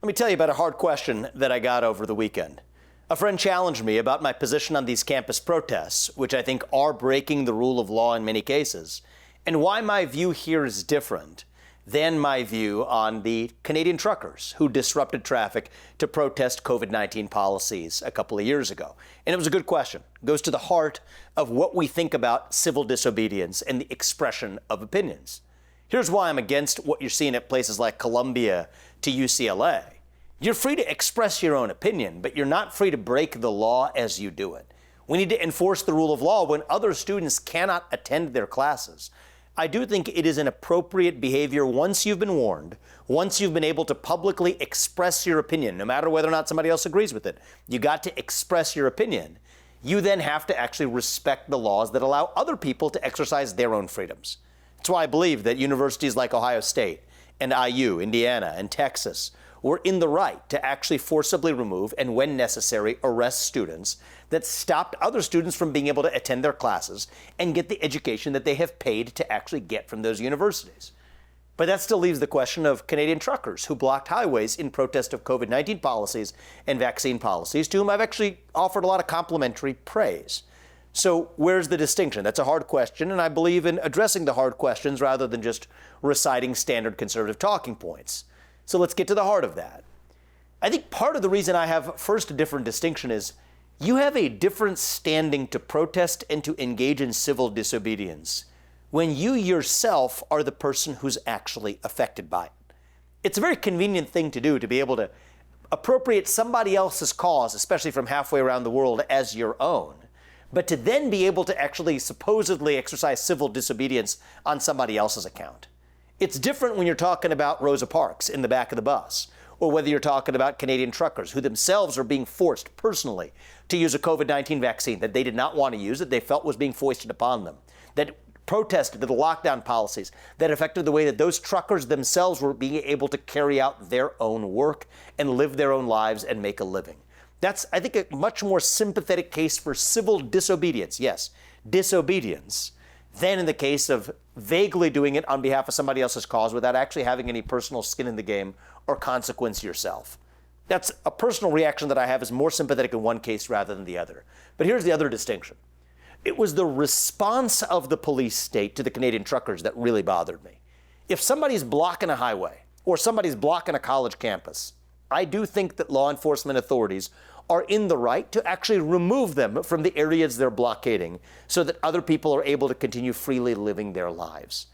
Let me tell you about a hard question that I got over the weekend. A friend challenged me about my position on these campus protests, which I think are breaking the rule of law in many cases, and why my view here is different than my view on the Canadian truckers who disrupted traffic to protest COVID-19 policies a couple of years ago. And it was a good question. It goes to the heart of what we think about civil disobedience and the expression of opinions. Here's why I'm against what you're seeing at places like Columbia to UCLA. You're free to express your own opinion, but you're not free to break the law as you do it. We need to enforce the rule of law when other students cannot attend their classes. I do think it is an appropriate behavior once you've been warned, once you've been able to publicly express your opinion, no matter whether or not somebody else agrees with it. You got to express your opinion. You then have to actually respect the laws that allow other people to exercise their own freedoms. That's why I believe that universities like Ohio State and IU, Indiana, and Texas were in the right to actually forcibly remove and, when necessary, arrest students that stopped other students from being able to attend their classes and get the education that they have paid to actually get from those universities. But that still leaves the question of Canadian truckers who blocked highways in protest of COVID-19 policies and vaccine policies, to whom I've actually offered a lot of complimentary praise. So where's the distinction? That's a hard question, and I believe in addressing the hard questions rather than just reciting standard conservative talking points. So let's get to the heart of that. I think part of the reason I have first a different distinction is you have a different standing to protest and to engage in civil disobedience when you yourself are the person who's actually affected by it. It's a very convenient thing to do to be able to appropriate somebody else's cause, especially from halfway around the world, as your own. But to then be able to actually supposedly exercise civil disobedience on somebody else's account. It's different when you're talking about Rosa Parks in the back of the bus, or whether you're talking about Canadian truckers who themselves are being forced personally to use a COVID-19 vaccine that they did not want to use, that they felt was being foisted upon them, that protested the lockdown policies that affected the way that those truckers themselves were being able to carry out their own work and live their own lives and make a living. That's, I think, a much more sympathetic case for civil disobedience, yes, disobedience, than in the case of vaguely doing it on behalf of somebody else's cause without actually having any personal skin in the game or consequence yourself. That's a personal reaction that I have, is more sympathetic in one case rather than the other. But here's the other distinction. It was the response of the police state to the Canadian truckers that really bothered me. If somebody's blocking a highway or somebody's blocking a college campus, I do think that law enforcement authorities are in the right to actually remove them from the areas they're blockading so that other people are able to continue freely living their lives.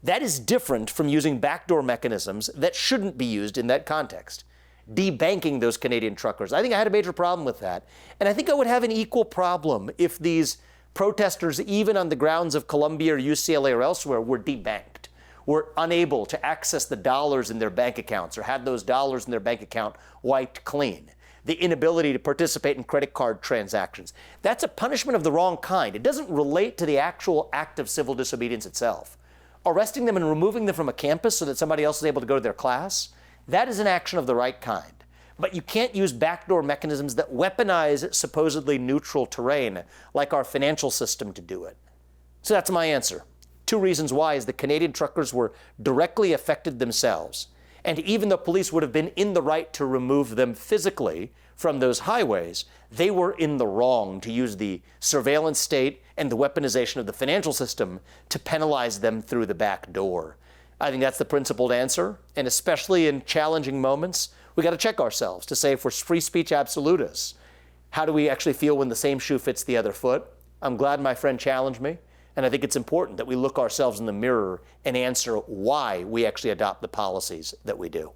That is different from using backdoor mechanisms that shouldn't be used in that context. Debanking those Canadian truckers, I think I had a major problem with that. And I think I would have an equal problem if these protesters, even on the grounds of Columbia or UCLA or elsewhere, were debanked, were unable to access the dollars in their bank accounts or had those dollars in their bank account wiped clean. The inability to participate in credit card transactions. That's a punishment of the wrong kind. It doesn't relate to the actual act of civil disobedience itself. Arresting them and removing them from a campus so that somebody else is able to go to their class, that is an action of the right kind. But you can't use backdoor mechanisms that weaponize supposedly neutral terrain, like our financial system, to do it. So that's my answer. Two reasons why is the Canadian truckers were directly affected themselves. And even though police would have been in the right to remove them physically from those highways, they were in the wrong to use the surveillance state and the weaponization of the financial system to penalize them through the back door. I think that's the principled answer. And especially in challenging moments, we got to check ourselves to say, if we're free speech absolutists, how do we actually feel when the same shoe fits the other foot? I'm glad my friend challenged me. And I think it's important that we look ourselves in the mirror and answer why we actually adopt the policies that we do.